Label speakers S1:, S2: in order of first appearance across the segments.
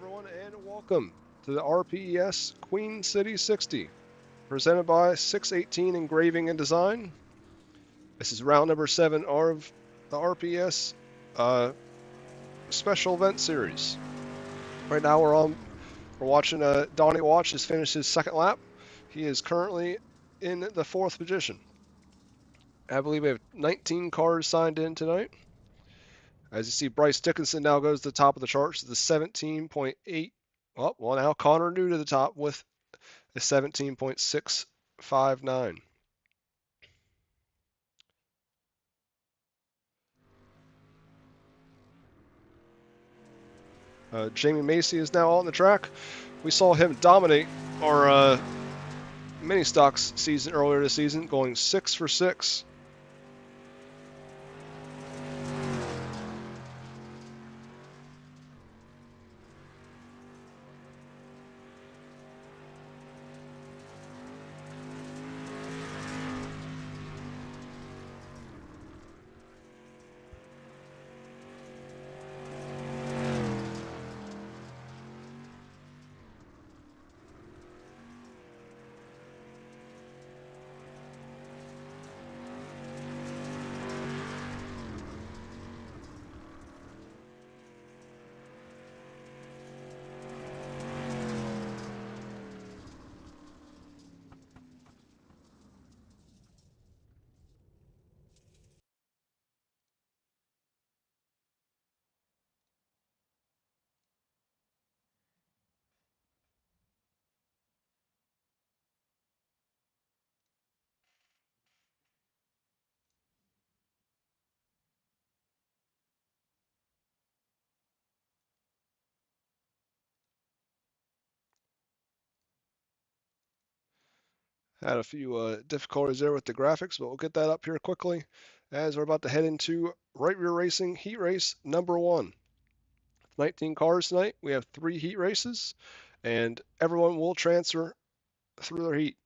S1: everyone, and welcome to the RPES Queen City 60, presented by 618 Engraving and Design. This is round number 7 of the RPES special event series. Right now we're watching 𝐑𝐏𝐄𝐒 just finish his second lap. He is currently in the 4th position. I believe we have 19 cars signed in tonight. As you see, Bryce Dickinson now goes to the top of the charts to the 17.8. Well, now Connor new to the top with a 17.659. Jamie Macy is now on the track. We saw him dominate our mini stocks season earlier this season, going 6 for 6. Had a few difficulties there with the graphics, but we'll get that up here quickly as we're about to head into right rear racing heat race number 1. 19 cars tonight. We have 3 heat races, and everyone will transfer through their heat.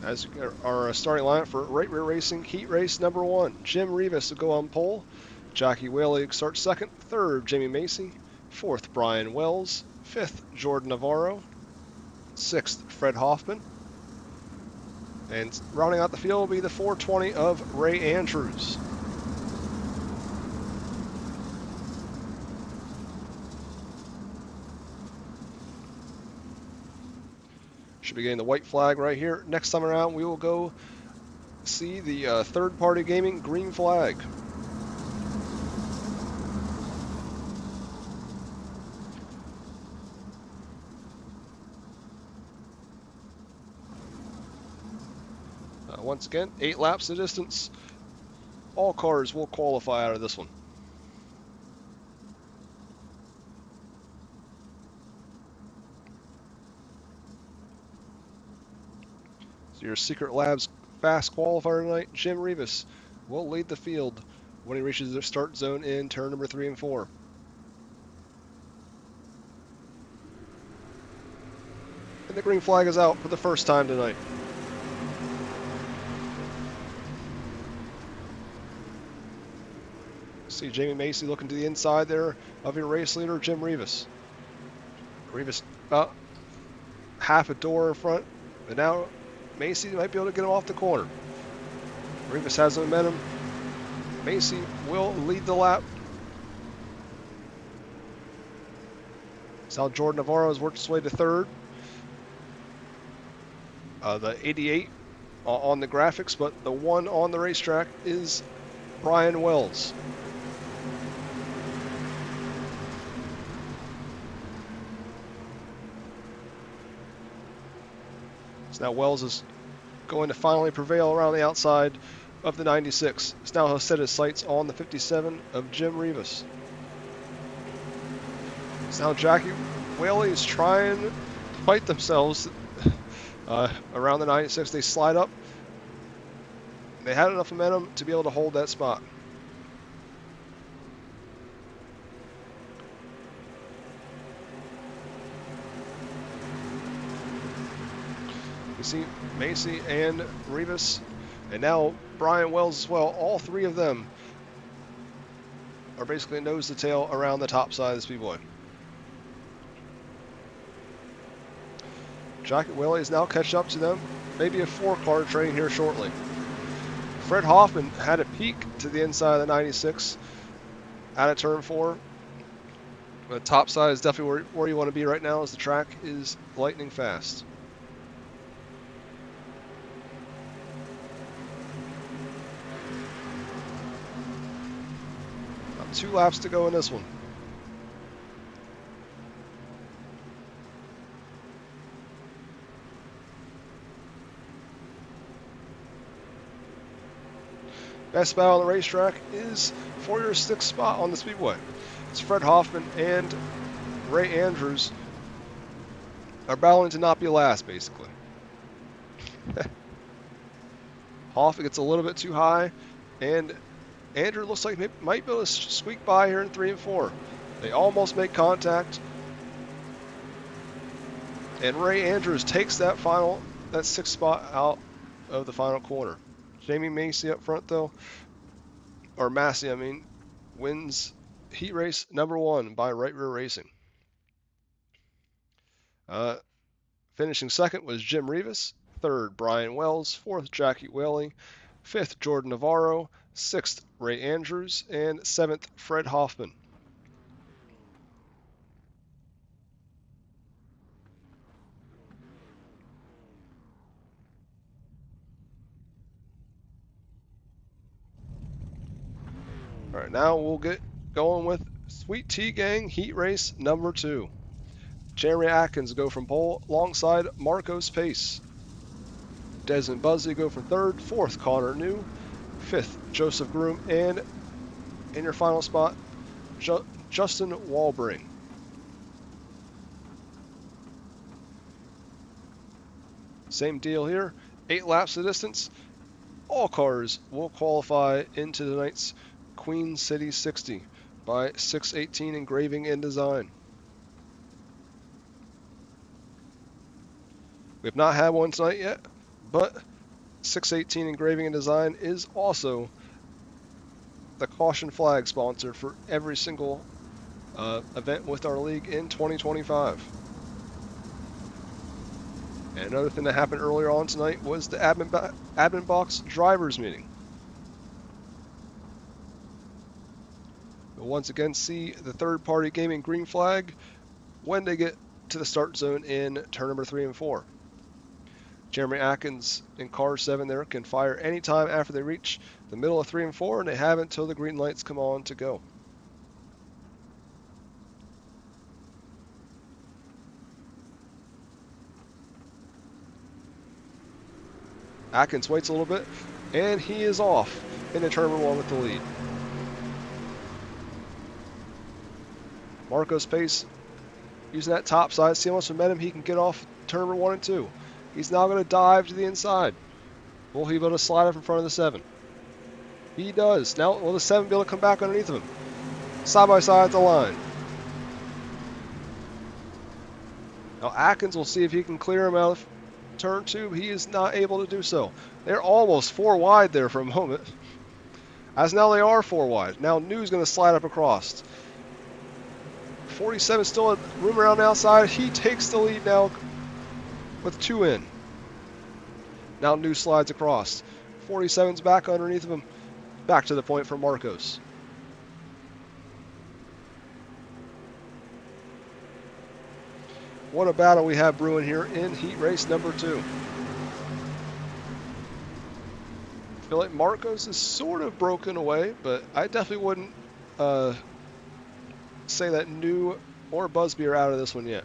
S1: As our starting lineup for right rear racing heat race number 1, Jim Rivas will go on pole. Jackie Whaley starts second. Third, Jamie Macy. Fourth, Brian Wells. Fifth, Jordan Navarro. Sixth, Fred Hoffman. And rounding out the field will be the 420 of Ray Andrews. Should be getting the white flag right here. Next time around, we will go see the third-party gaming green flag. Once again, 8 laps the distance. All cars will qualify out of this one. So your Secret Labs fast qualifier tonight, Jim Rivas, will lead the field when he reaches the start zone in turn number 3 and 4. And the green flag is out for the first time tonight. See Jamie Macy looking to the inside there of your race leader, Jim Rivas. Rivas about half a door in front, and now Macy might be able to get him off the corner. Rivas has the momentum. Macy will lead the lap. So Jordan Navarro has worked his way to third. The 88 on the graphics, but the 1 on the racetrack is Brian Wells. So now Wells is going to finally prevail around the outside of the 96. He's now set his sights on the 57 of Jim Rivas. So now Jackie Whaley is trying to fight themselves around the 96. They slide up. They had enough momentum to be able to hold that spot. You see Macy and Rivas, and now Brian Wells as well. All three of them are basically nose to tail around the top side of the speedway. Jackie Whaley is now catching up to them. Maybe a 4-car train here shortly. Fred Hoffman had a peek to the inside of the 96 out of turn 4. The top side is definitely where you want to be right now, as the track is lightning fast. About 2 laps to go in this one. Best battle on the racetrack is for your 6th spot on the speedway. It's Fred Hoffman and Ray Andrews are battling to not be last, basically. Hoffman gets a little bit too high, and Andrew looks like he might be able to squeak by here in 3 and 4. They almost make contact, and Ray Andrews takes that 6th spot out of the final corner. Jamie Macy up front, though, or Massey, I mean, wins heat race number 1 by right rear racing. Finishing second was Jim Rivas, 3rd Brian Wells, 4th Jackie Whaley, 5th Jordan Navarro, 6th Ray Andrews, and 7th Fred Hoffman. All right, now we'll get going with Sweet Tea Gang Heat Race number 2. Jeremy Atkins go from pole alongside Marcos Pace. Desmond Buzzley go from 3rd, 4th Connor New, 5th Joseph Groom, and in your final spot, Justin Walbring. Same deal here, 8 laps of distance. All cars will qualify into tonight's Queen City 60 by 618 Engraving and Design. We have not had one tonight yet, but 618 Engraving and Design is also the caution flag sponsor for every single event with our league in 2025. And another thing that happened earlier on tonight was the admin box drivers meeting. We'll once again see the third-party gaming green flag when they get to the start zone in turn number 3 and 4. Jeremy Atkins in car 7 there can fire anytime after they reach the middle of 3 and 4, and they have until the green lights come on to go. Atkins waits a little bit, and he is off into turn number 1 with the lead. Marcos Pace using that top side, see how much momentum he can get off turn number 1 and 2. He's now going to dive to the inside. Will he be able to slide up in front of the 7? He does. Now will the 7 be able to come back underneath of him? Side by side at the line. Now Atkins will see if he can clear him out of turn 2. He is not able to do so. They're almost 4 wide there for a moment. As now they are 4 wide. Now New's going to slide up across. 47 still had room around the outside. He takes the lead now with 2 in. Now New slides across. 47's back underneath of him. Back to the point for Marcos. What a battle we have brewing here in heat race number 2. I feel like Marcos is sort of broken away, but I definitely wouldn't say that New or Busby are out of this one yet.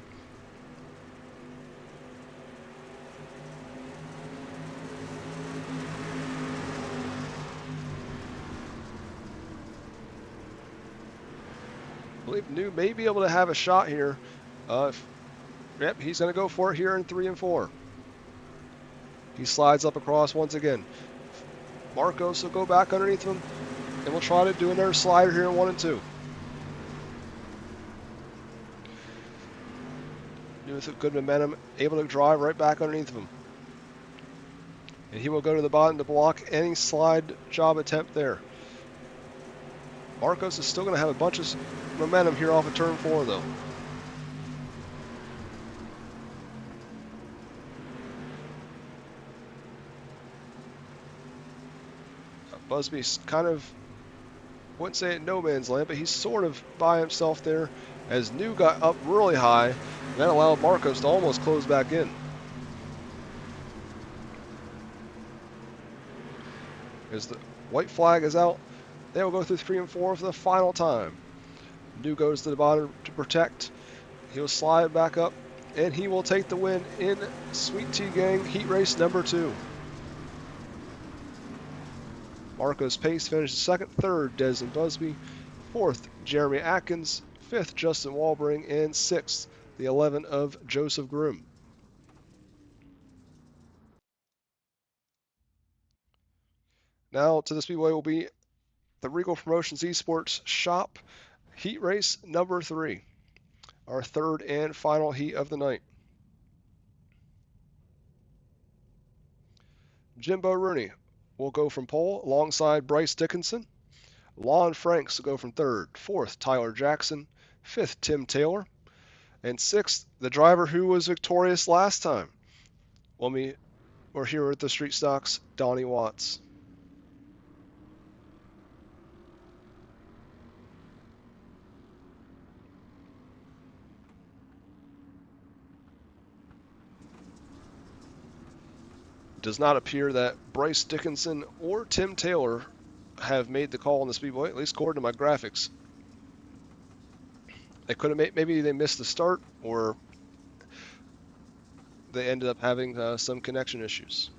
S1: believe New may be able to have a shot here. Yep, he's going to go for it here in 3 and 4. He slides up across once again. Marcos will go back underneath him, and we'll try to do another slider here in 1 and 2. New with good momentum, able to drive right back underneath him. And he will go to the bottom to block any slide job attempt there. Marcos is still going to have a bunch of momentum here off of turn 4, though. Busby's kind of, wouldn't say at no man's land, but he's sort of by himself there as New got up really high, and that allowed Marcos to almost close back in. As the white flag is out, they will go through 3 and 4 for the final time. New goes to the bottom to protect. He'll slide back up, and he will take the win in Sweet Tea Gang Heat Race number 2. Marcos Pace finishes second, third, Desmond Busby, fourth, Jeremy Atkins, fifth, Justin Walbring, and sixth, the 11 of Joseph Groom. Now to the Speedway will be the Regal Promotions Esports Shop Heat Race number 3, our third and final heat of the night. Jimbo Rooney will go from pole alongside Bryce Dickinson. Lon Franks will go from third. Fourth, Tyler Jackson. Fifth, Tim Taylor. And sixth, the driver who was victorious last time when we were here at the Street Stocks, Donnie Watts. Does not appear that Bryce Dickinson or Tim Taylor have made the call on the Speedway, at least according to my graphics. They could have made, maybe they missed the start, or they ended up having some connection issues.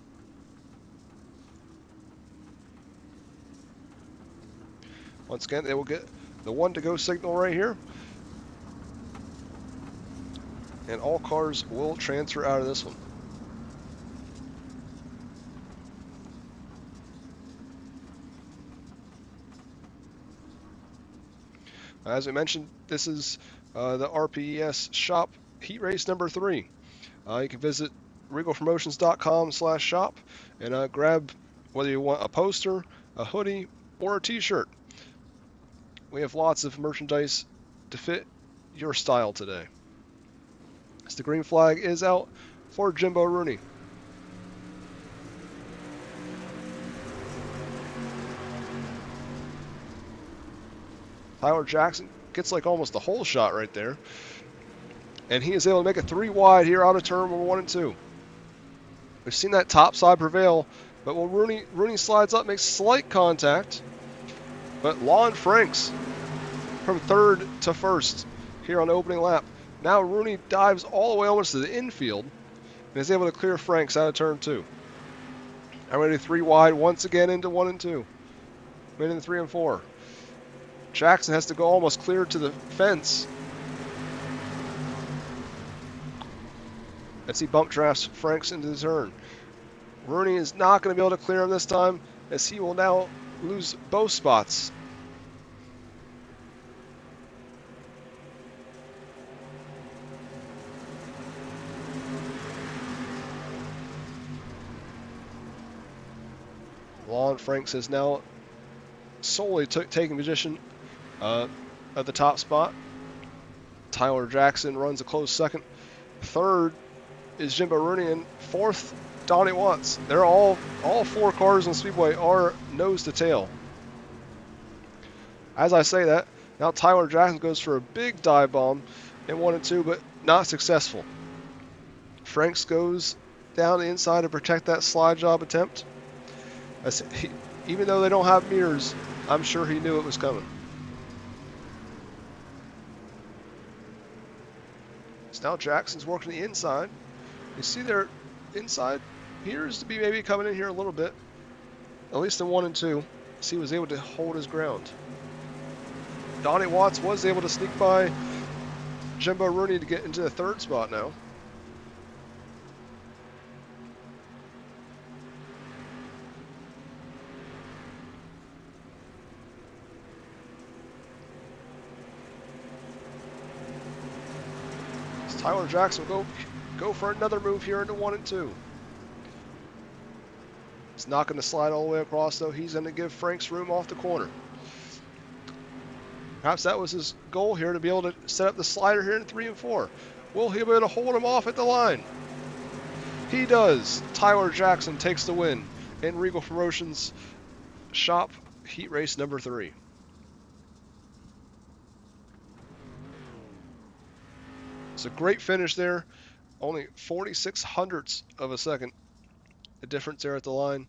S1: Once again, they will get the 1 to go signal right here, and all cars will transfer out of this one. As we mentioned, this is the RPES Shop Heat Race number 3. You can visit regalpromotions.com/shop and grab whether you want a poster, a hoodie, or a t-shirt. We have lots of merchandise to fit your style today. As the green flag is out for Jimbo Rooney. Tyler Jackson gets like almost the whole shot right there. And he is able to make it 3 wide here out of turn 1 and 2. We've seen that top side prevail, but when Rooney slides up, makes slight contact. But Lon Franks from third to first here on the opening lap. Now Rooney dives all the way almost to the infield and is able to clear Franks out of turn 2. I'm ready 3 wide once again into 1 and 2. Made in 3 and 4. Jackson has to go almost clear to the fence as he bump drafts Franks into the turn. Rooney is not going to be able to clear him this time, as he will now lose both spots. Lon Franks has now solely taken position at the top spot. Tyler Jackson runs a close second. Third is Jimbo Rooney, and fourth, Donnie Watts. They're all 4 cars on Speedway are nose to tail. As I say that, now Tyler Jackson goes for a big dive bomb in 1 and 2, but not successful. Franks goes down the inside to protect that slide job attempt. Even though they don't have mirrors, I'm sure he knew it was coming. So now Jackson's working the inside. You see their inside appears to be maybe coming in here a little bit, at least in 1 and 2. So he was able to hold his ground. Donnie Watts was able to sneak by Jimbo Rooney to get into the third spot now. As Tyler Jackson will go for another move here into 1 and 2. He's not going to slide all the way across, though. He's going to give Franks room off the corner. Perhaps that was his goal here, to be able to set up the slider here in 3 and 4. Will he be able to hold him off at the line? He does. Tyler Jackson takes the win in Reigel Promotions Shop Heat Race number 3. It's a great finish there. Only 46 hundredths of a second. The difference there at the line.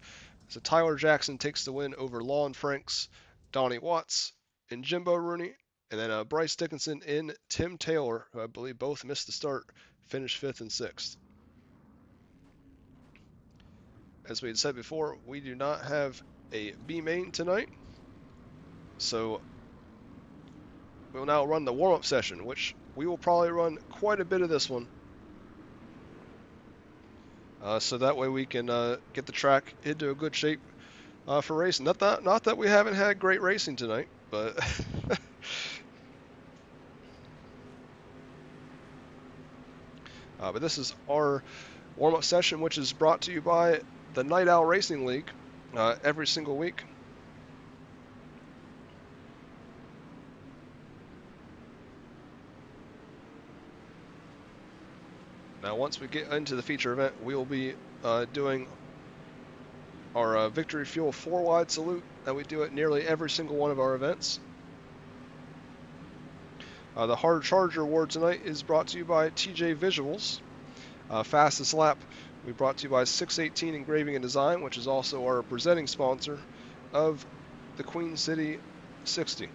S1: So Tyler Jackson takes the win over Lon Franks, Donnie Watts, and Jimbo Rooney. And then Bryce Dickinson and Tim Taylor, who I believe both missed the start, finished 5th and 6th. As we had said before, we do not have a B main tonight. So we'll now run the warm-up session, which we will probably run quite a bit of this one. So that way we can get the track into a good shape for racing. Not that we haven't had great racing tonight, but but this is our warm-up session, which is brought to you by the Night Owl Racing League every single week. Now, once we get into the feature event, we will be doing our Victory Fuel 4-wide salute that we do at nearly every single one of our events. The Hard Charger Award tonight is brought to you by TJ Visuals. Fastest Lap we brought to you by 618 Engraving and Design, which is also our presenting sponsor of the Queen City 60.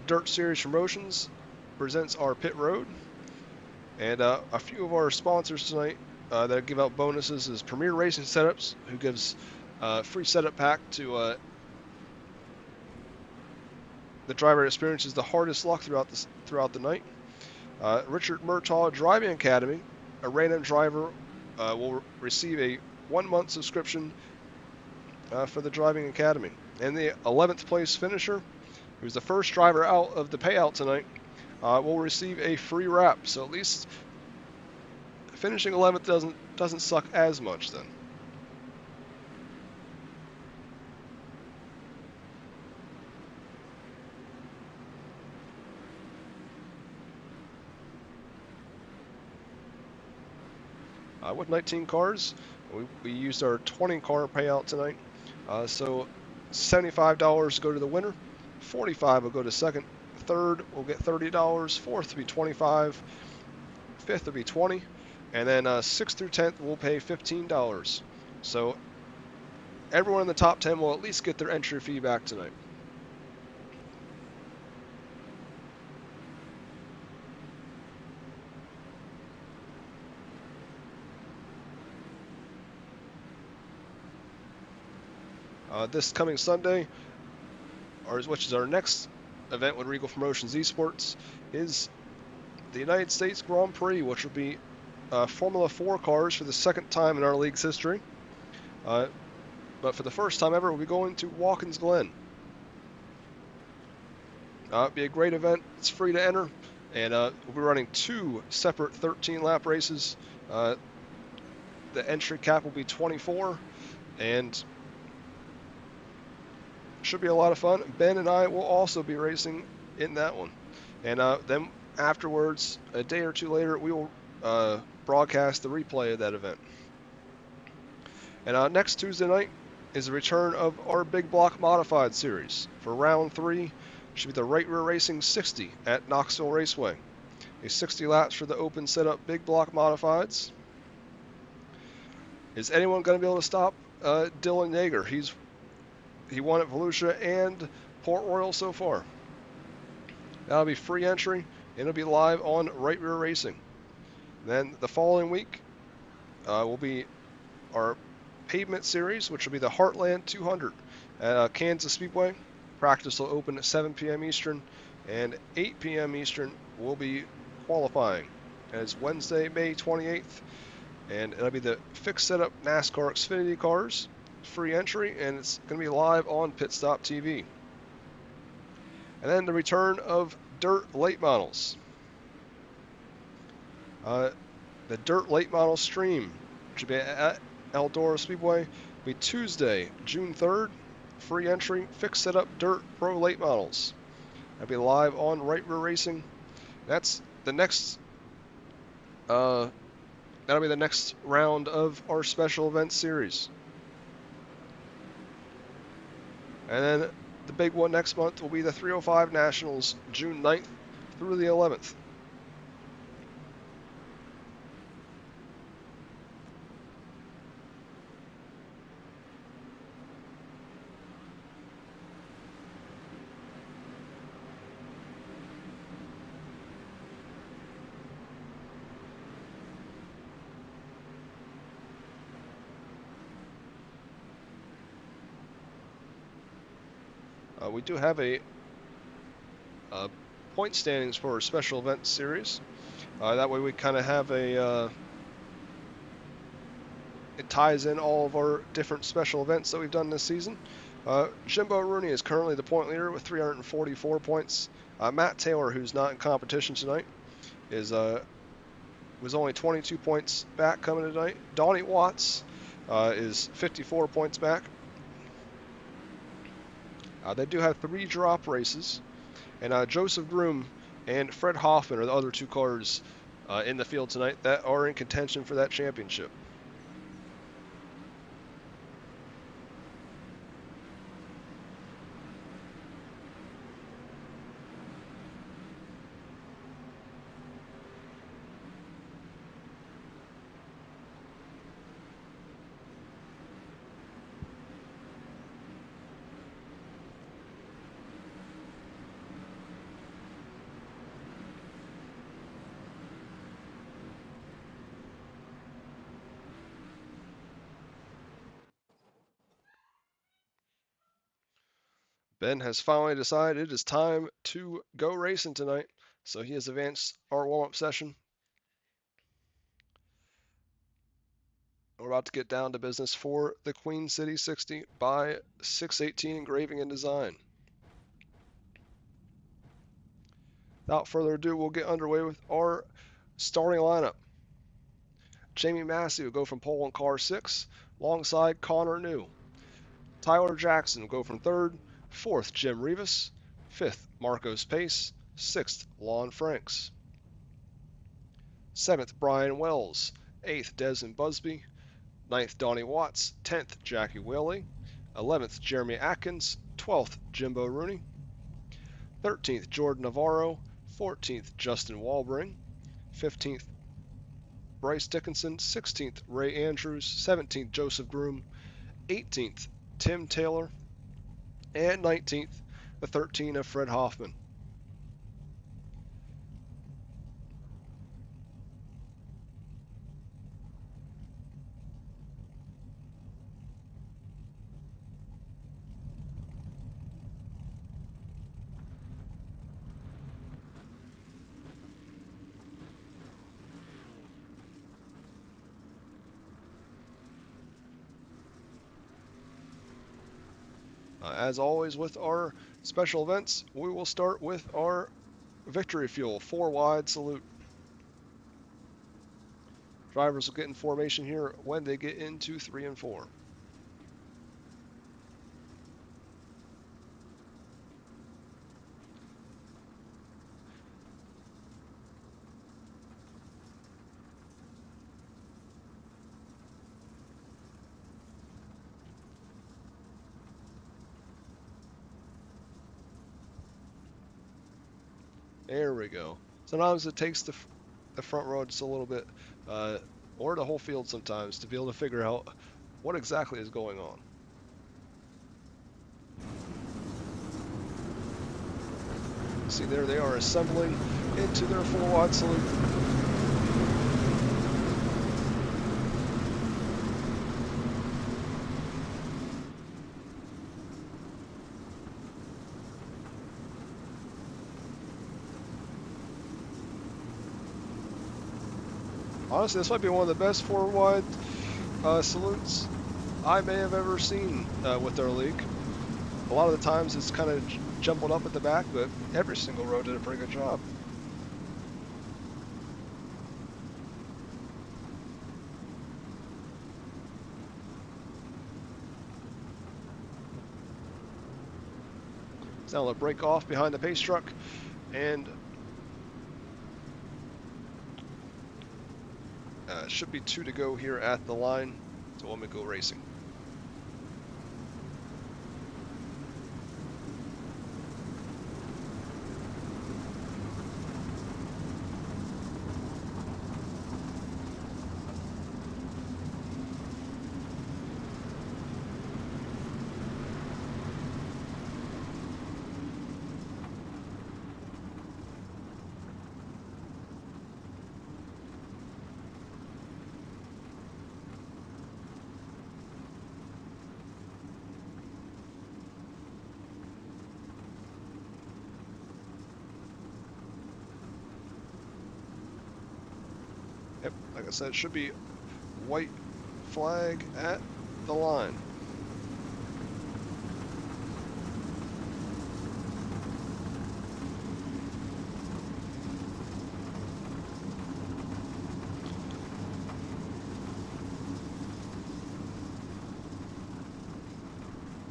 S1: Dirt Series Promotions presents our Pit Road. And a few of our sponsors tonight that give out bonuses is Premier Racing Setups, who gives a free setup pack to the driver that experiences the hardest luck throughout the night. Richard Murtaugh Driving Academy, a random driver will receive a 1-month subscription for the Driving Academy. And the 11th place finisher, who's the first driver out of the payout tonight, will receive a free wrap. So at least finishing 11th doesn't suck as much then. With 19 cars, we used our 20 car payout tonight. So $75 go to the winner, $45 will go to second, third will get $30, fourth will be $25, fifth will be $20, and then 6th through 10th will pay $15. So everyone in the top 10 will at least get their entry fee back tonight. This coming Sunday, which is our next event with Reigel Promotions Esports, is the United States Grand Prix, which will be Formula 4 cars for the second time in our league's history. But for the first time ever, we'll be going to Watkins Glen. It'll be a great event. It's free to enter, and we'll be running 2 separate 13-lap races. The entry cap will be 24, and should be a lot of fun. Ben and I will also be racing in that one. And then afterwards, a day or two later, we will broadcast the replay of that event. And next Tuesday night is the return of our Big Block Modified series. For round 3, should be the Right Rear Racing 60 at Knoxville Raceway. A 60 laps for the open setup Big Block Modifieds. Is anyone going to be able to stop Dylan Yeager? He won at Volusia and Port Royal so far. That'll be free entry, and it'll be live on Right Rear Racing. Then the following week will be our pavement series, which will be the Heartland 200 at Kansas Speedway. Practice will open at 7 p.m. Eastern, and 8 p.m. Eastern will be qualifying. And it's Wednesday, May 28th, and it'll be the fixed setup NASCAR Xfinity cars, free entry, and it's going to be live on Pit Stop TV. And then the return of dirt late models. The dirt late model stream, which will be at Eldora Speedway, will be Tuesday, June 3rd. Free entry, fixed setup dirt pro late models. That'll be live on Right Rear Racing. That's the next. That'll be the next round of our special events series. And then the big one next month will be the 305 Nationals, June 9th through the 11th. We do have a point standings for our special event series. That way we kind of have a, it ties in all of our different special events that we've done this season. Jimbo Rooney is currently the point leader with 344 points. Matt Taylor, who's not in competition tonight, was only 22 points back coming tonight. Donnie Watts is 54 points back. They do have 3 drop races, and Joseph Groom and Fred Hoffman are the other 2 cars in the field tonight that are in contention for that championship. Ben has finally decided it is time to go racing tonight, so he has advanced our warm-up session. We're about to get down to business for the Queen City 60 by 618 Engraving and Design. Without further ado, we'll get underway with our starting lineup. Jamie Massey will go from pole in car 6, alongside Connor New. Tyler Jackson will go from 3rd, 4th Jim Rivas, 5th Marcos Pace, 6th Lon Franks, 7th Brian Wells, 8th Desmond Busby, 9th Donnie Watts, 10th Jackie Whaley, 11th Jeremy Atkins, 12th Jimbo Rooney, 13th Jordan Navarro, 14th Justin Walbring, 15th Bryce Dickinson, 16th Ray Andrews, 17th Joseph Groom, 18th Tim Taylor, and 19th, the 13 of Fred Hoffman. As always with our special events, we will start with our Victory Fuel 4-wide salute. Drivers will get in formation here when they get into 3 and 4. There we go. Sometimes it takes the front row just a little bit, or the whole field sometimes, to be able to figure out what exactly is going on. See, there they are assembling into their 4-wide salute. Honestly, this might be one of the best four-wide salutes I may have ever seen with their league. A lot of the times it's kind of jumbled up at the back, but every single row did a pretty good job. Now they'll break off behind the pace truck, and should be 2 to go here at the line to 𝐂𝐢𝐭𝐲 Racing. Yep, like I said, it should be white flag at the line.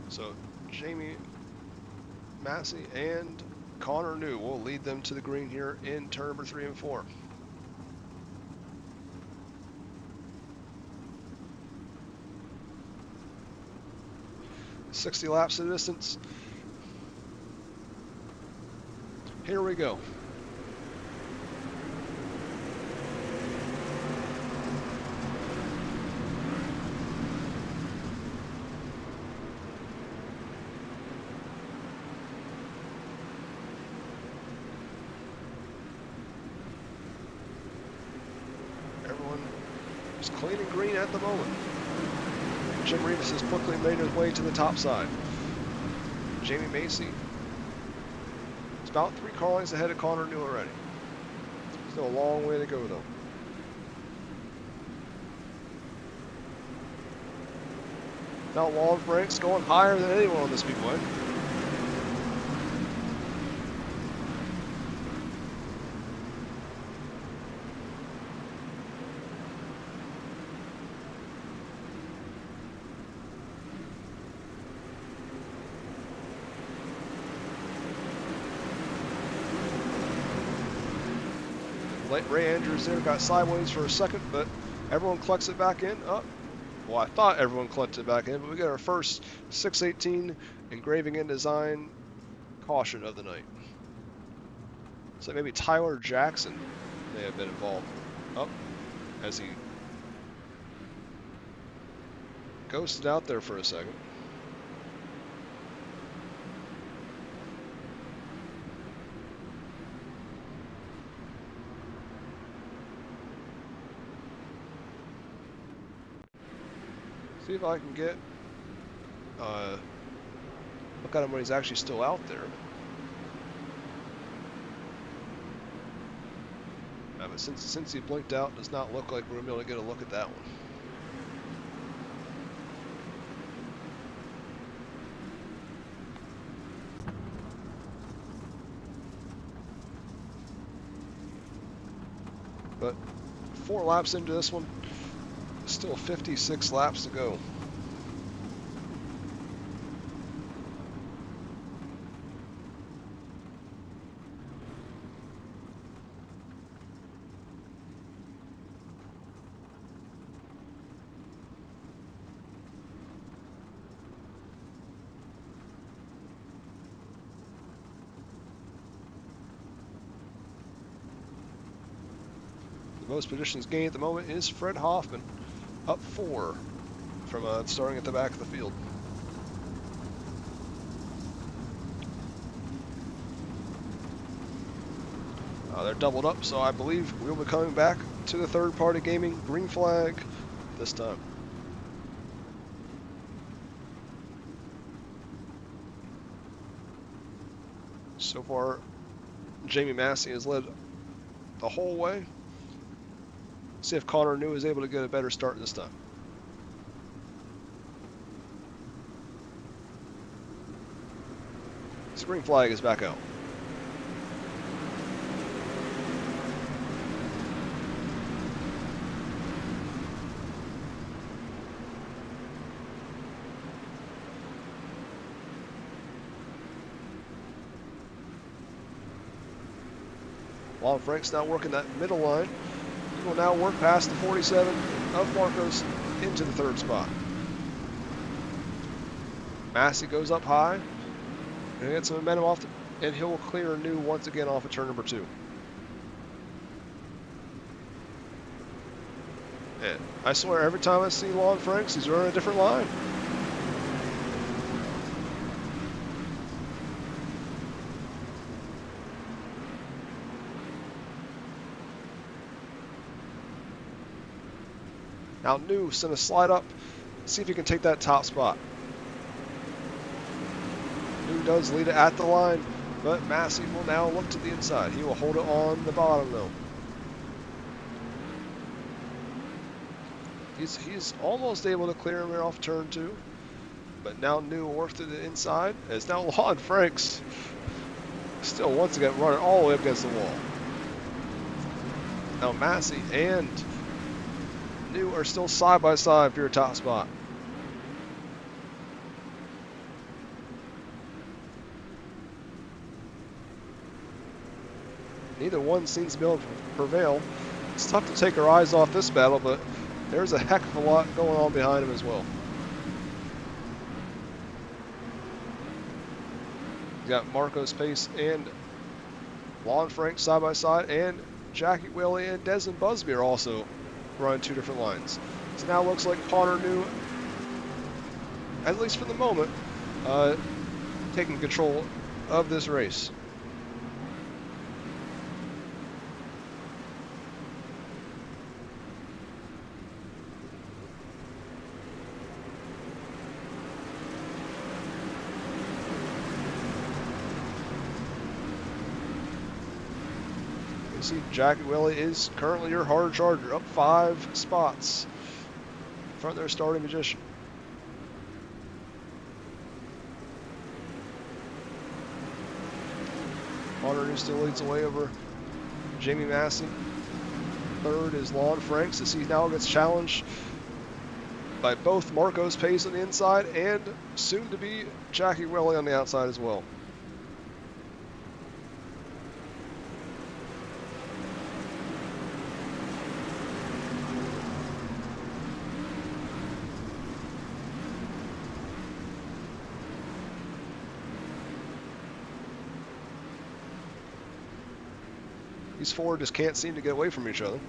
S1: So Jamie Massey and Connor New will lead them to the green here in turn number 3 and 4. "60 laps of distance. Here we go. Everyone is clean and green at the moment. Jim Rivas has quickly made his way to the top side. Jamie Massey is about 3 car lengths ahead of Connor New already. Still a long way to go though. Now long brakes going higher than anyone on the speedway. Ray Andrews there got sideways for a second, but everyone collects it back in. Oh, well, I thought everyone collected it back in, but we got our first 618 engraving and design caution of the night. So maybe Tyler Jackson may have been involved. Oh, as he ghosted out there for a second. See if I can get look at him when he's actually still out there. But since he blinked out, it does not look like we're gonna be able to get a look at that one. But 4 laps into this one, still 56 laps to go. The most positions gained at the moment is Fred Hoffman, up 4 from starting at the back of the field. They're doubled up, so I believe we'll be coming back to the third-party gaming green flag this time. So far, Jamie Massey has led the whole way. See if 𝐂𝐤 is able to get a better start this time. Green flag is back out. While Frank's now working that middle line, he will now work past the 47 of Marcos into the third spot. Massey goes up high and gets some momentum off, and he'll clear anew once again off of turn number 2. And I swear, every time I see Lon Franks, he's running a different line. Now New's going to slide up, see if he can take that top spot. New does lead it at the line, but Massey will now look to the inside. He will hold it on the bottom though. He's almost able to clear him here off turn 2, but now New will work to the inside as now Lon Franks still once again running all the way up against the wall. Now Massey and New are still side by side for your top spot. Neither one seems to be able to prevail. It's tough to take our eyes off this battle, but there's a heck of a lot going on behind him as well. You got Marcos Pace and Lon Frank side by side, and Jackie Willie and Desmond Busby are also running 2 different lines. So now it looks like 𝐂𝐤, at least for the moment, taking control of this race. See, Jackie Willie is currently your hard charger, up 5 spots in front of their starting position. 𝐂𝐤 still leads away over Jamie Massey. Third is Lon Franks, as he now gets challenged by both Marcos Pace on the inside and soon to be Jackie Willie on the outside as well. These 4 just can't seem to get away from each other.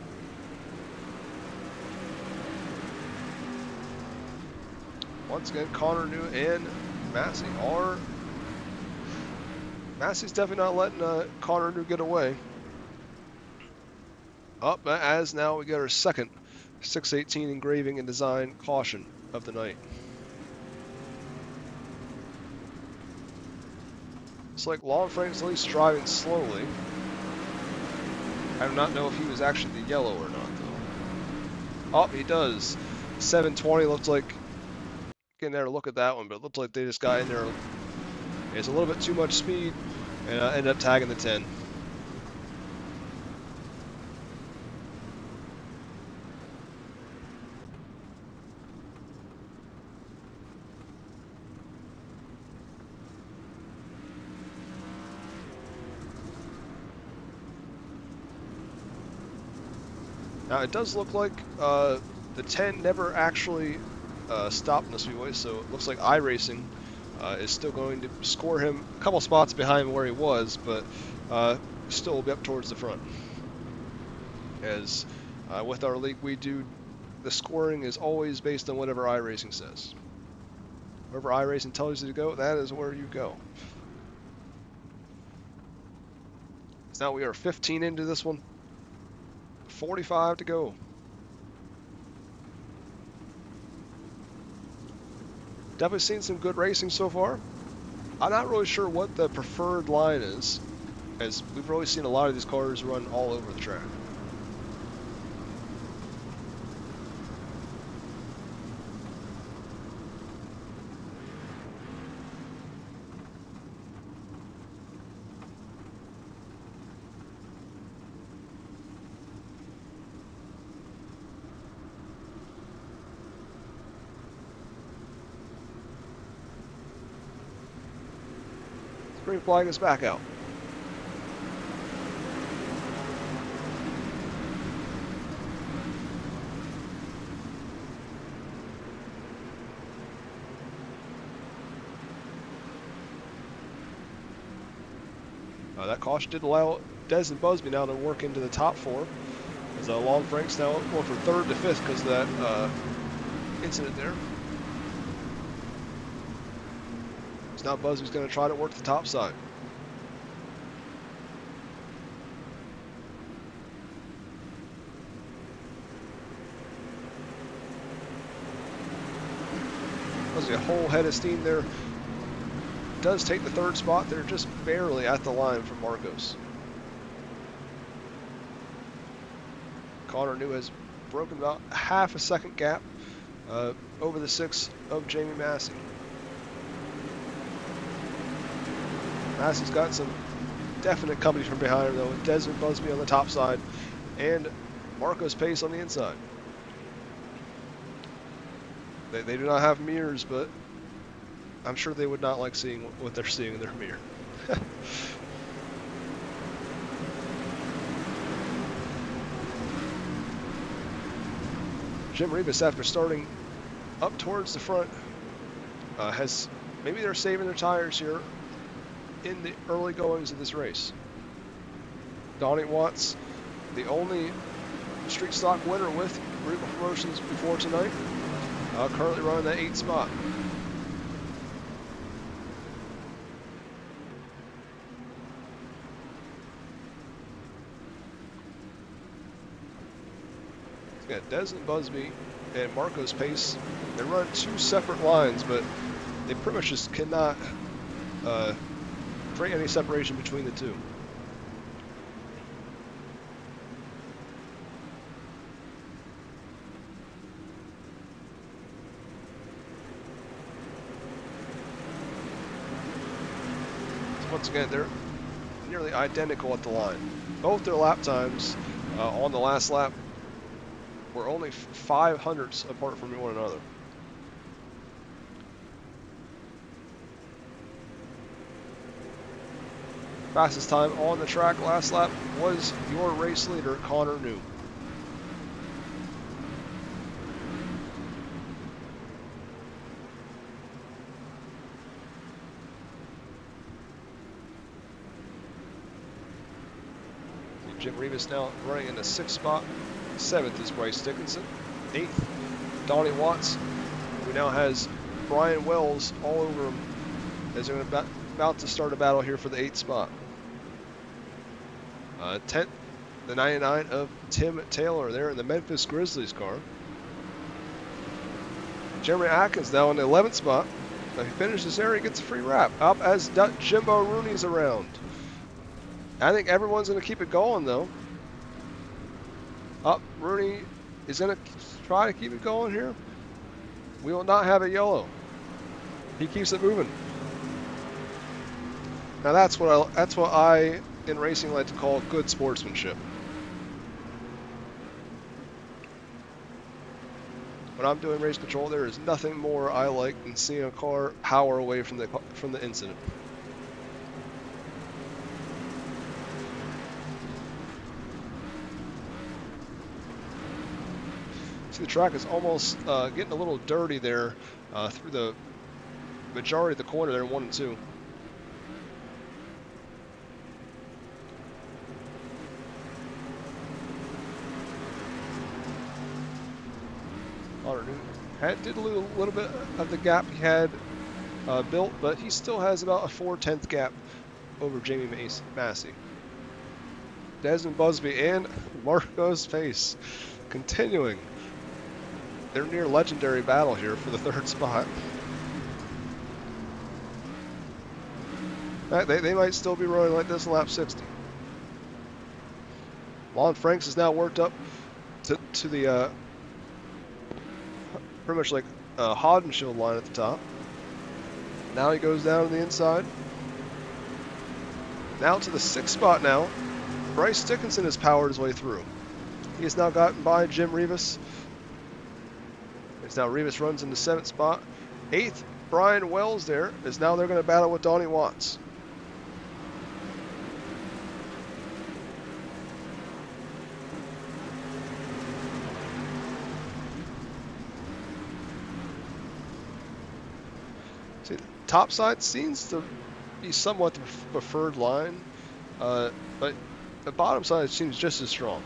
S1: Once again, 𝐂𝐤 and Massey are... Massey's definitely not letting 𝐂𝐤 get away. Up as now we get our second 618 engraving and design caution of the night. It's like Lon Frank's at least driving slowly. I do not know if he was actually the yellow or not, though. Oh, he does. 720 looks like... Getting there to look at that one, but it looked like they just got in there. It's a little bit too much speed, and ended up tagging the 10. Now it does look like the 10 never actually stopped in the speedway, so it looks like iRacing is still going to score him a couple spots behind where he was, but still will be up towards the front. As with our league, the scoring is always based on whatever iRacing says. Wherever iRacing tells you to go, that is where you go. So now we are 15 into this one. 45 to go. Definitely seen some good racing so far. I'm not really sure what the preferred line is, as we've really seen a lot of these cars run all over the track. Green flag is back out. That caution did allow Des and Busby now to work into the top four. As Lon Frank's now going from third to fifth because of that incident there. So now Busby's going to try to work the top side. Busby a whole head of steam there. Does take the third spot there, just barely at the line from Marcos. 𝐂𝐤 has broken about half a second gap over the 6 of Jamie Massey. Massey's got some definite company from behind him though, with Desmond Busby on the top side and Marcos Pace on the inside. They do not have mirrors, but I'm sure they would not like seeing what they're seeing in their mirror. Jim Rivas, after starting up towards the front, maybe they're saving their tires here in the early goings of this race. Donnie Watts, the only street stock winner with Regal Promotions before tonight, currently running that 8th spot. Yeah, Des and Busby and Marcos Pace, they run 2 separate lines, but they pretty much just cannot create any separation between the two. So once again, they're nearly identical at the line. Both their lap times on the last lap were only 0.05 apart from one another. Fastest time on the track last lap was your race leader, 𝐂𝐤. Jim Rivas now running in the 6th spot. 7th is Bryce Dickinson. 8th, Donnie Watts, who now has Brian Wells all over him as they're about to start a battle here for the 8th spot. 10th, the 99 of Tim Taylor there in the Memphis Grizzlies car. Jeremy Atkins now in the 11th spot. If he finishes there, he gets a free wrap. Up as Jimbo Rooney's around. I think everyone's going to keep it going though. Up, Rooney is going to try to keep it going here. We will not have a yellow. He keeps it moving. Now that's what I in racing like to call good sportsmanship. When I'm doing race control, there is nothing more I like than seeing a car power away from the incident. The track is almost getting a little dirty there through the majority of the corner there in 1 and 2. 𝐂𝐤 did a little bit of the gap he had built, but he still has about a 4/10 gap over Jamie Massey. Desmond Busby and Marcos Pace continuing their near legendary battle here for the 3rd spot. They might still be running like this in lap 60. Lon Franks is now worked up to the pretty much like Hodenshield line at the top. Now he goes down to the inside. Now to the 6th spot now. Bryce Dickinson has powered his way through. He has now gotten by Jim Rivas. It's now Rivas runs in the 7th spot. 8th, Brian Wells there, is now they're going to battle with Donnie Watts. See, the top side seems to be somewhat the preferred line, but the bottom side seems just as strong.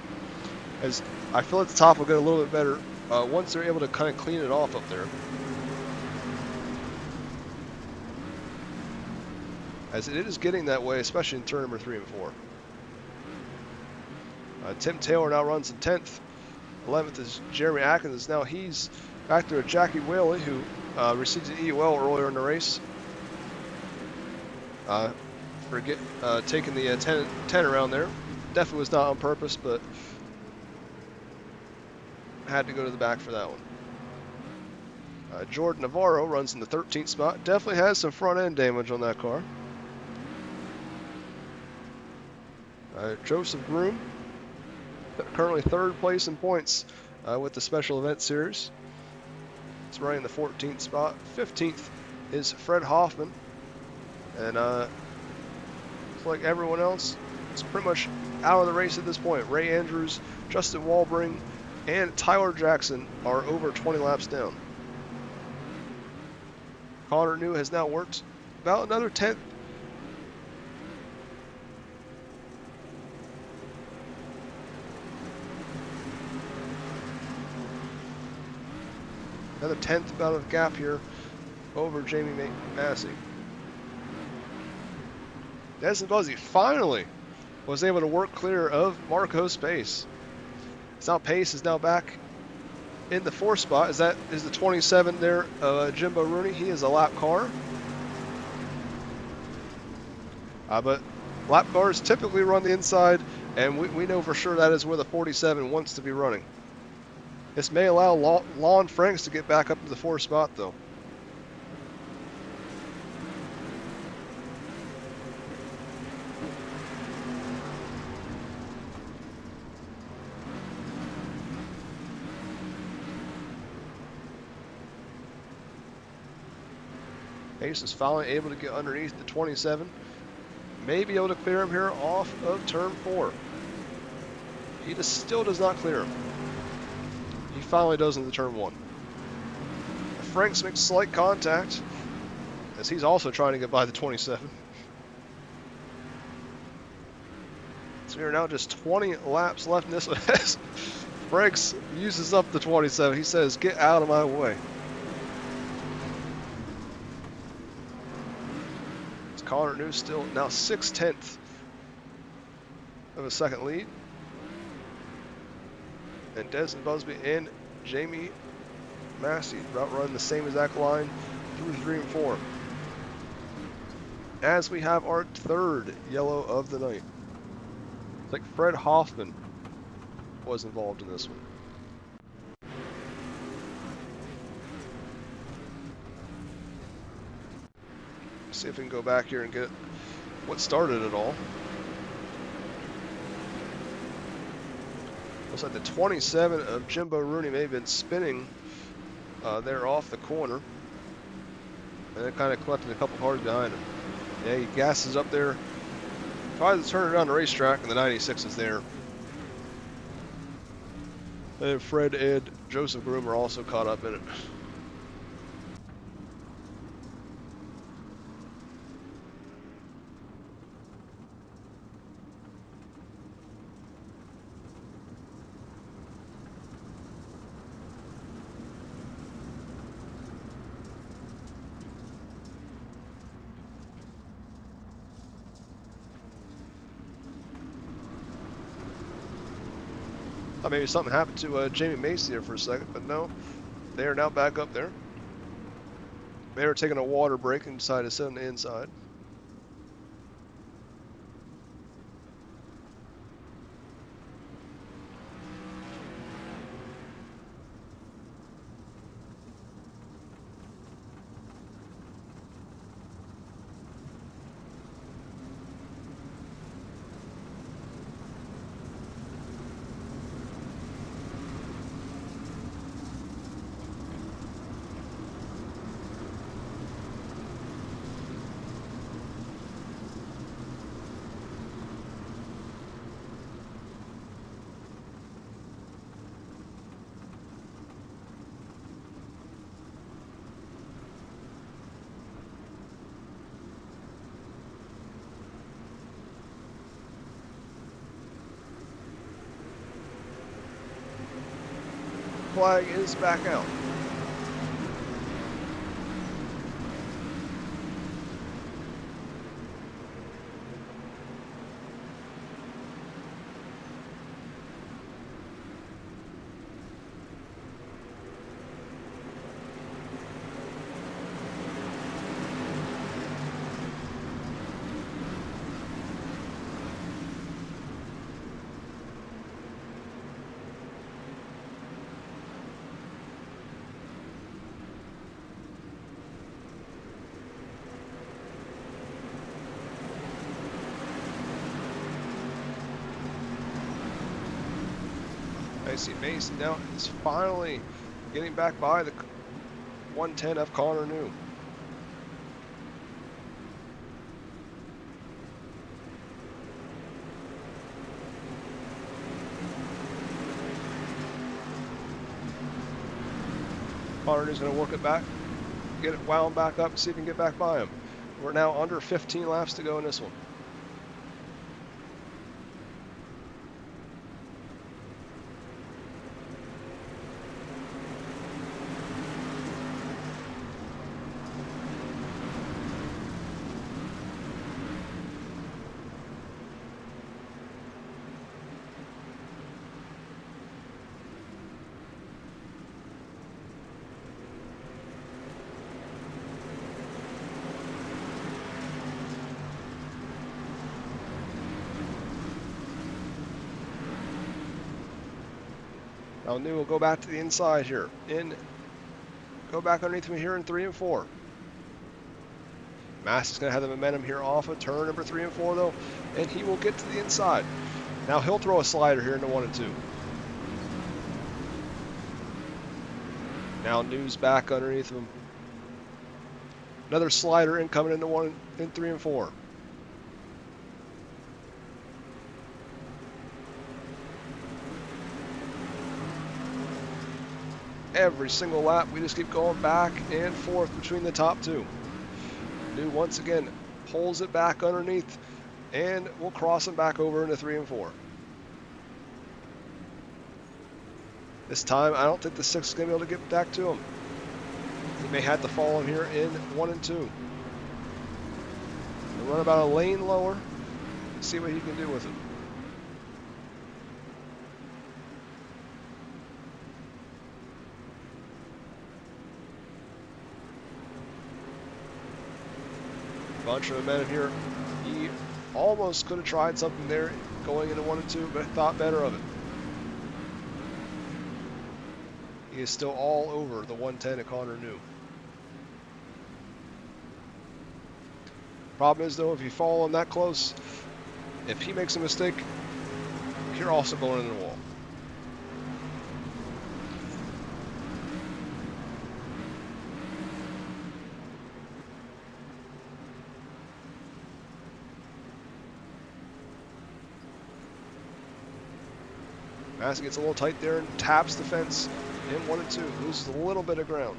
S1: As I feel like the top will get a little bit better once they're able to kind of clean it off up there. As it is getting that way, especially in turn number 3 and 4. Tim Taylor now runs in 10th. 11th is Jeremy Atkins. Now he's back there with Jackie Whaley, who received an EUL earlier in the race. For taking the 10 around there. Definitely was not on purpose, but had to go to the back for that one. Jordan Navarro runs in the 13th spot. Definitely has some front end damage on that car. Joseph Groom, currently 3rd place in points with the Special Event Series. It's running the 14th spot. 15th is Fred Hoffman. And it's like everyone else, it's pretty much out of the race at this point. Ray Andrews, Justin Walbring, and Tyler Jackson are over 20 laps down. Connor New has now worked about another 10th. Another 10th about of gap here over Jamie Massey. Desmond Buzzy finally was able to work clear of Marco's pace. So now Pace is now back in the 4th spot. That is the 27 there, Jimbo Rooney. He is a lap car. But lap cars typically run the inside, and we know for sure that is where the 47 wants to be running. This may allow Lon Franks to get back up to the 4th spot, though. Pace is finally able to get underneath the 27. May be able to clear him here off of turn 4. He still does not clear him. He finally does in the turn 1. Franks makes slight contact as he's also trying to get by the 27. So we are now just 20 laps left in this one. Franks uses up the 27. He says, "Get out of my way." Connor New still now 6/10 of a second lead. And Desmond Busby and Jamie Massey about running the same exact line through 3 and 4. As we have our 3rd yellow of the night. It's like Fred Hoffman was involved in this one. See if we can go back here and get what started it all. Looks like the 27 of Jimbo Rooney may have been spinning there off the corner. And it kind of collected a couple cars behind him. Yeah, he gasses up there. Tries to turn it on the racetrack, and the 96 is there. And Fred and Joseph Groom are also caught up in it. Maybe something happened to Jamie Macy there for a second, but no, they are now back up there. They were taking a water break and decided to sit on the inside. flag is back out. I see Mason now is finally getting back by the 110 of 𝐂𝐻𝐿. 𝐂𝐻𝐿's going to work it back, get it wound back up, and see if he can get back by him. We're now under 15 laps to go in this one. Now New will go back to the inside here. Go back underneath me here in 3 and 4. Mass is going to have the momentum here off of turn number 3 and 4 though, and he will get to the inside. Now he'll throw a slider here into 1 and 2. Now New's back underneath him. Another slider incoming into 1 in 3 and 4. Every single lap, we just keep going back and forth between the top two. New once again pulls it back underneath, and we'll cross him back over into 3 and 4. This time, I don't think the 6 is going to be able to get back to him. He may have to follow him here in 1 and 2. We'll run about a lane lower, see what he can do with it. Bunch of momentum here. He almost could have tried something there going into 1 and 2, but thought better of it. He is still all over the 110 at 𝐂𝐻𝐿. Problem is though, if you follow him that close, if he makes a mistake, you're also going into the wall. Massey gets a little tight there and taps the fence in 1 and 2. Loses a little bit of ground.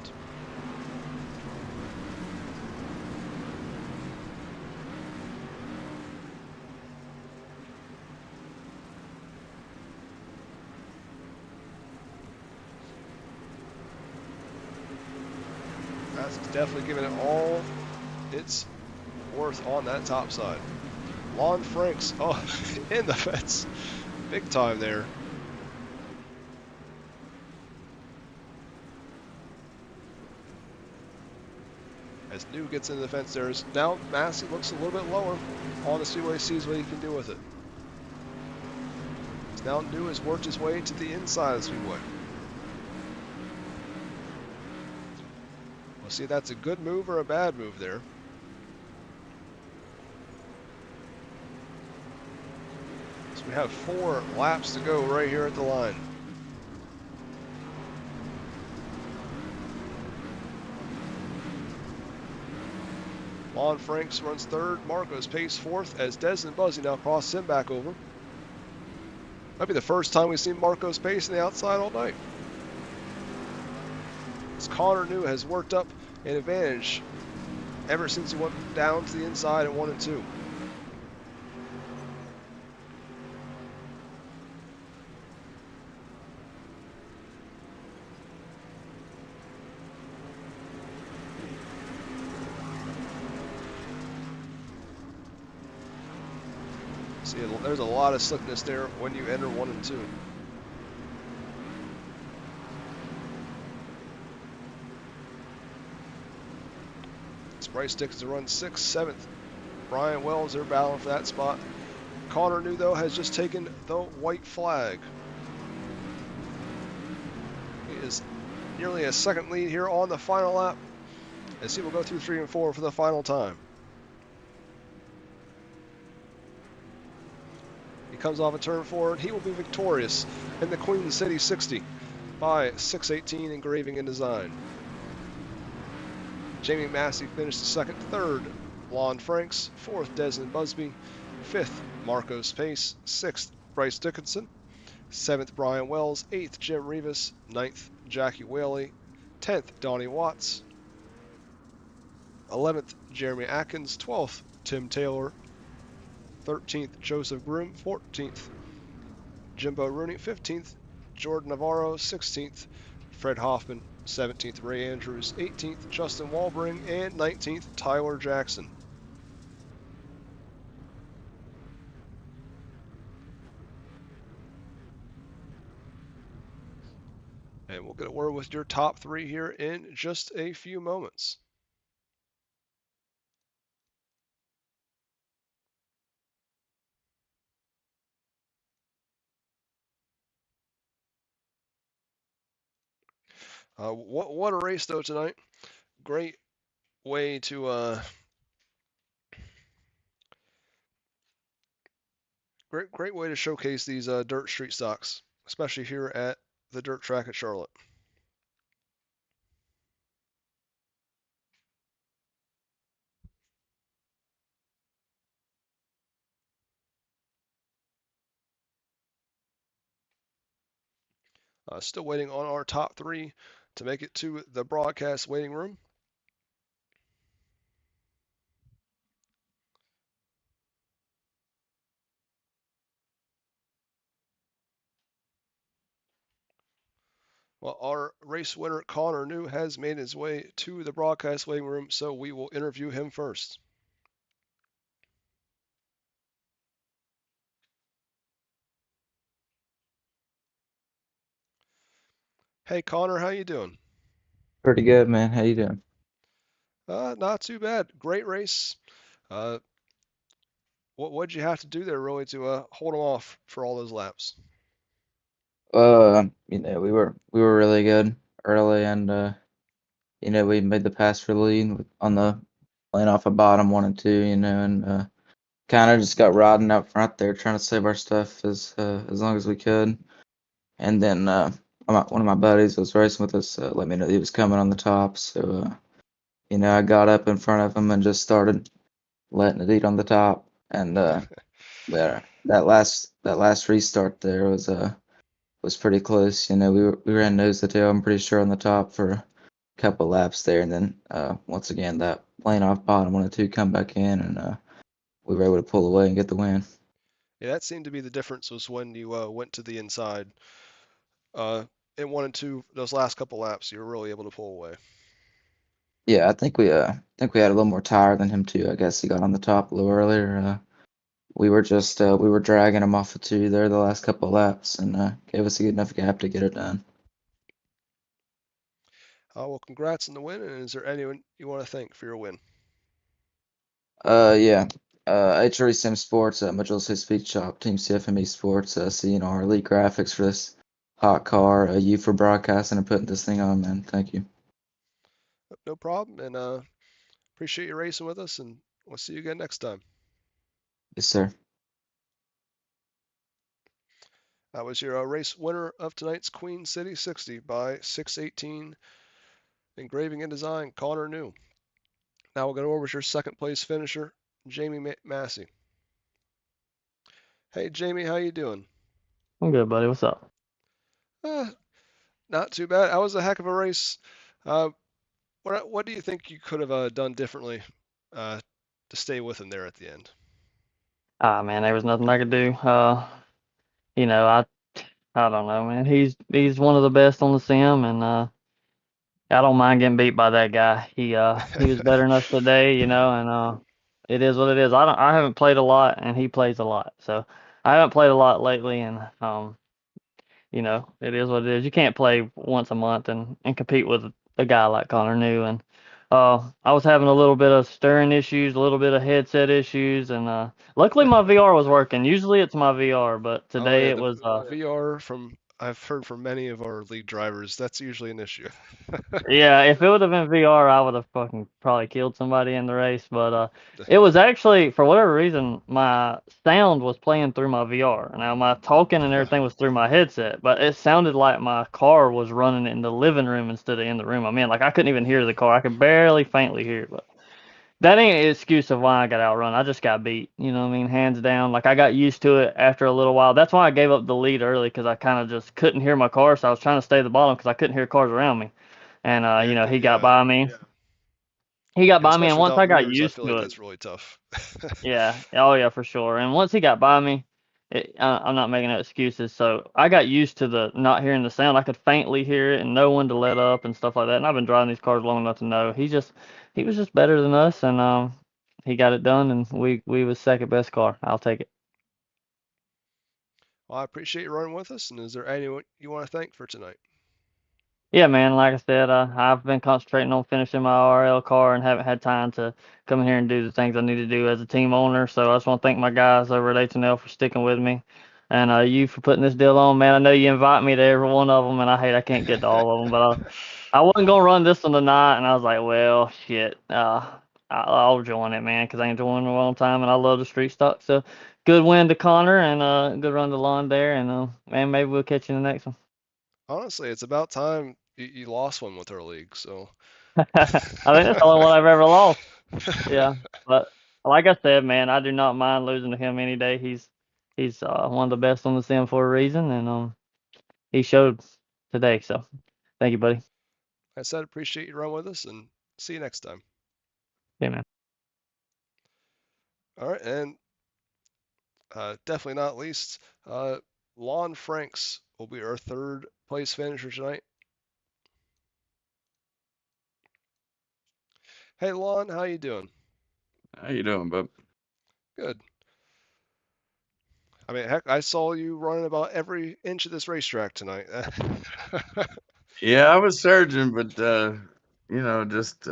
S1: Massey's definitely giving it all it's worth on that top side. Lon Franks, oh, in the fence. Big time there. As New gets into the fence, there's now Massey looks a little bit lower on the speedway, sees what he can do with it. So now New has worked his way to the inside of the speedway. We'll see if that's a good move or a bad move there. So we have 4 laps to go right here at the line. Lon Franks runs 3rd, Marco's Pace 4th, as Des and Buzzy now cross him back over. Might be the first time we've seen Marco's Pace on the outside all night. As 𝐂𝐻𝐿 has worked up an advantage ever since he went down to the inside at 1 and 2. See, there's a lot of slickness there when you enter 1 and 2. It's Bryce Dickinson runs 6th, 7th. Brian Wells, they're battling for that spot. Connor New, though, has just taken the white flag. He is nearly a second lead here on the final lap as he will go through 3 and 4 for the final time. He comes off a turn forward. He will be victorious in the Queen City 60 by 6:18 Engraving and Design. Jamie Massey finished second. Third, Lon Franks. Fourth, Desmond Busby. Fifth, Marcos Pace. Sixth, Bryce Dickinson. Seventh, Brian Wells. Eighth, Jim Rivas. Ninth, Jackie Whaley. 10th, Donnie Watts. 11th, Jeremy Atkins. 12th, Tim Taylor. 13th, Joseph Groom. 14th, Jimbo Rooney. 15th, Jordan Navarro. 16th, Fred Hoffman. 17th, Ray Andrews. 18th, Justin Walbring. And 19th, Tyler Jackson. And we'll get a word with your top 3 here in just a few moments. What a race, though, tonight. Great way to great way to showcase these dirt street stocks, especially here at the dirt track at Charlotte. Still waiting on our top 3 to make it to the broadcast waiting room. Well, our race winner, Connor New, has made his way to the broadcast waiting room, so we will interview him first. Hey, Connor, how you doing?
S2: Pretty good, man. How you doing?
S1: Not too bad. Great race. Uh, what'd you have to do there really to hold them off for all those laps?
S2: We were really good early, and we made the pass for the lead on the lane off of bottom 1 and 2, and kind of just got riding up front there, trying to save our stuff as long as we could. And then one of my buddies was racing with us, let me know he was coming on the top, so I got up in front of him and just started letting it eat on the top, and that last restart there was pretty close. We ran nose to tail, I'm pretty sure, on the top for a couple laps there, and then once again that lane off bottom 1 and 2 come back in, and we were able to pull away and get the win.
S1: Yeah, that seemed to be the difference was when you went to the inside. In 1 and 2, those last couple laps, you were really able to pull away.
S2: Yeah, I think we had a little more tire than him too. I guess he got on the top a little earlier. We were dragging him off the 2 there the last couple of laps, and gave us a good enough gap to get it done.
S1: Well, congrats on the win, and is there anyone you want to thank for your win?
S2: Yeah. HRE Sim Sports, Majora's Speed Shop, Team CFME Sports, our elite graphics for this hot car, you for broadcasting and putting this thing on, man. Thank you.
S1: No problem, and appreciate you racing with us, and we'll see you again next time.
S2: Yes, sir.
S1: That was your race winner of tonight's Queen City 60 by 6:18 Engraving and Design, Connor New. Now we'll go over with your second place finisher, Jamie Massey. Hey, Jamie, how you doing?
S3: I'm good, buddy. What's up?
S1: Not too bad. That was a heck of a race. What do you think you could have done differently to stay with him there at the end?
S3: Man, there was nothing I could do. I don't know, man. He's one of the best on the sim, and I don't mind getting beat by that guy. He was better than us today, and it is what it is. I haven't played a lot, and he plays a lot, so I haven't played a lot lately, and it is what it is. You can't play once a month and compete with a guy like Connor New. And I was having a little bit of stirring issues, a little bit of headset issues, and luckily my VR was working. Usually it's my VR, but
S1: Oh
S3: today
S1: yeah,
S3: it
S1: the
S3: was
S1: VR I've heard from many of our league drivers, that's usually an issue.
S3: yeah, if it would have been VR, I would have fucking probably killed somebody in the race. But it was actually, for whatever reason, my sound was playing through my VR. Now my talking and everything was through my headset, but it sounded like my car was running in the living room instead of in the room I'm in. Like I couldn't even hear the car. I could barely faintly hear it. But that ain't an excuse of why I got outrun. I just got beat. You know what I mean? Hands down. Like I got used to it after a little while. That's why I gave up the lead early because I kind of just couldn't hear my car. So I was trying to stay at the bottom because I couldn't hear cars around me. And he got
S1: Yeah,
S3: by me. He got
S1: yeah,
S3: by me, and
S1: especially
S3: once
S1: without
S3: I got
S1: mirrors, I
S3: used
S1: feel
S3: to
S1: like
S3: it,
S1: that's really tough.
S3: yeah, oh yeah, for sure. And once he got by me, I'm not making no excuses. So I got used to the not hearing the sound. I could faintly hear it and know when to let up and stuff like that. And I've been driving these cars long enough to know he was just better than us, and he got it done, and we was second best car. I'll take it.
S1: Well, I appreciate you running with us, and is there anyone you want to thank for tonight?
S3: Yeah, man. Like I said, I've been concentrating on finishing my RL car and haven't had time to come in here and do the things I need to do as a team owner. So I just want to thank my guys over at 𝐴 for sticking with me, and you for putting this deal on, man. I know you invite me to every one of them, and I can't get to all of them, but I wasn't gonna run this one tonight, and I was like, well, shit, I'll join it, man, because I ain't joined in a long time, and I love the street stock. So good win to Connor, and good run to Lon there, and man, maybe we'll catch you in the next one.
S1: Honestly, it's about time you lost one with our league, so.
S3: I think that's the only one I've ever lost. Yeah, but like I said, man, I do not mind losing to him any day. He's one of the best on the sim for a reason, and he showed today. So thank you, buddy.
S1: I said appreciate you running with us, and see you next time.
S3: Yeah, man.
S1: All right, and definitely not least, Lon Franks will be our third place finisher tonight. Hey, Lon, how you doing?
S4: How you doing, bub?
S1: Good. I mean, heck, I saw you running about every inch of this racetrack tonight.
S4: Yeah, I was surging, but just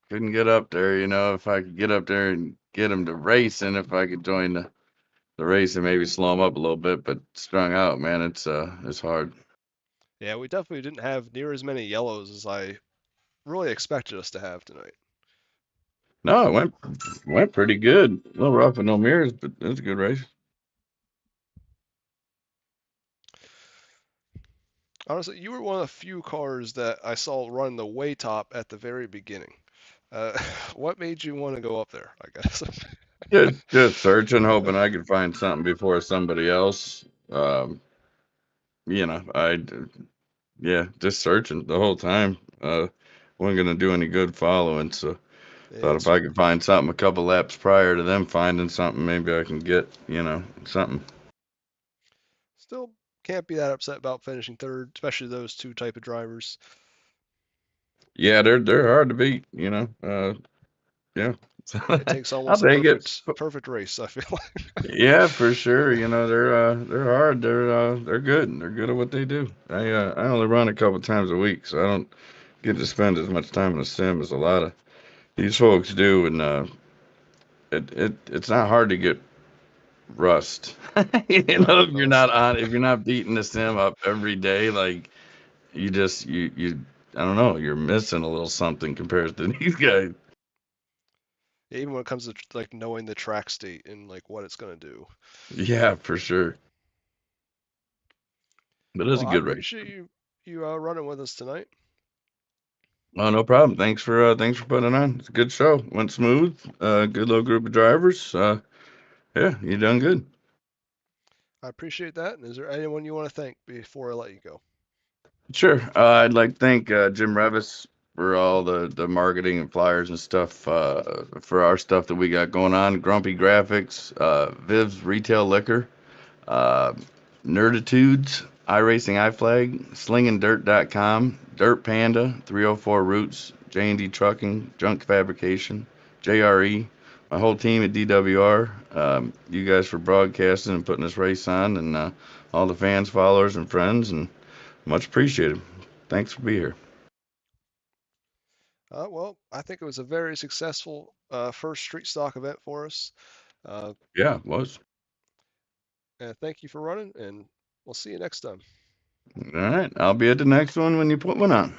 S4: couldn't get up there. If I could get up there and get him to race, and if I could join the race and maybe slow him up a little bit, but strung out, man, it's hard.
S1: Yeah, we definitely didn't have near as many yellows as I really expected us to have tonight.
S4: No, it went pretty good. A little rough with no mirrors, but it was a good race.
S1: Honestly, you were one of the few cars that I saw run the way top at the very beginning. What made you want to go up there, I guess?
S4: Just searching, hoping I could find something before somebody else. I just searching the whole time. Wasn't gonna do any good following, so
S1: Yeah,
S4: thought if I could find something a couple laps prior to them finding something, maybe I can get, something.
S1: still can't be that upset about finishing third, especially those two type of drivers.
S4: Yeah, they're hard to beat, yeah.
S1: It takes
S4: I'll
S1: almost a
S4: take it.
S1: perfect race, I feel like.
S4: Yeah, for sure. They're hard. They're good. They're good at what they do. I only run a couple times a week, so I don't get to spend as much time in the sim as a lot of these folks do, and it's not hard to get rust. If you're not beating the sim up every day, like you I don't know, you're missing a little something compared to these guys.
S1: Yeah, even when it comes to like knowing the track state and like what it's gonna do.
S4: Yeah, for sure. But it's a
S1: Well, I
S4: good race.
S1: appreciate you running with us tonight.
S4: Oh, no problem. Thanks for putting it on. It's a good show. Went smooth. Good little group of drivers. Yeah, you done good.
S1: I appreciate that. And is there anyone you want to thank before I let you go?
S4: Sure. I'd like to thank Jim Revis for all the marketing and flyers and stuff for our stuff that we got going on. Grumpy Graphics, Viv's Retail Liquor, Nerditudes, iRacing iFlag, slingingdirt.com, Dirt Panda, 304 Roots, J&D Trucking, Junk Fabrication, JRE, my whole team at DWR, you guys for broadcasting and putting this race on, and all the fans, followers, and friends, and much appreciated. Thanks for being here.
S1: Well, I think it was a very successful first street stock event for us.
S4: Yeah, it was.
S1: And thank you for running, and we'll see you next time.
S4: All right, I'll be at the next one when you put one on.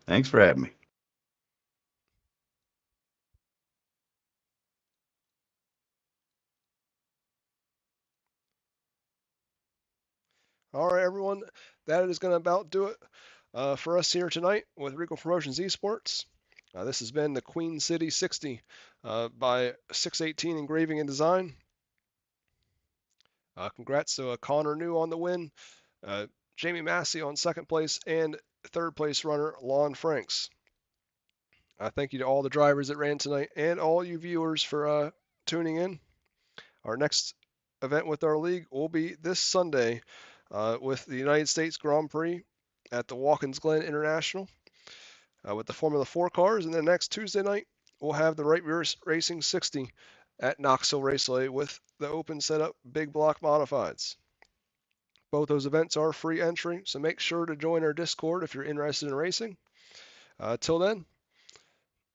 S4: Thanks for having me.
S1: All right, everyone, that is going to about do it for us here tonight with Reigel Promotions Esports. This has been the Queen City 60 by 618 Engraving and Design. Congrats to Connor New on the win, Jamie Massey on second place, and third place runner Lon Franks. Thank you to all the drivers that ran tonight and all you viewers for tuning in. Our next event with our league will be this Sunday with the United States Grand Prix at the Watkins Glen International with the Formula 4 cars. And then next Tuesday night, we'll have the Right Racing 60 at Knoxville Raceway with the open setup big block modifieds. Both those events are free entry, so make sure to join our Discord if you're interested in racing. Till then,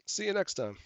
S1: see you next time.